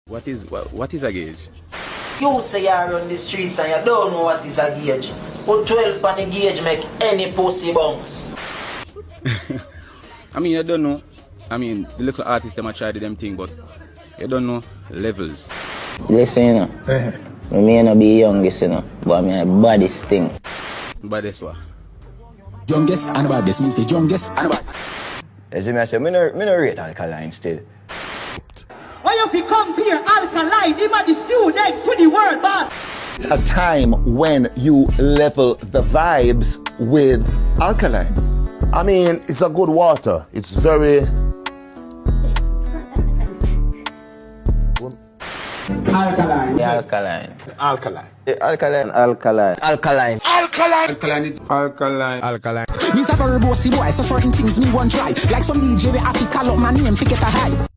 What is a gauge? You say you are on the streets and you don't know what is a gauge. But 12 on the gauge make any pussy bounce. I mean, you don't know. I mean, the little artists them try to do them thing, but you don't know levels. Listen, you know, I may not be youngest, you know, but I'm the baddest thing. Baddest what? Youngest and baddest means the youngest and baddest. As I say, I no rate Alkaline still. Why if you compare Alkaline, him a the student to the world boss? A time when you level the vibes with Alkaline. I mean, it's a good water. It's very... Alkaline. Alkaline. Alkaline. Alkaline. Alkaline. Alkaline. Alkaline. Alkaline. Alkaline. Me's a very bossy boy, so certain things me won't try. Like some DJ we have to call up my name to get a high.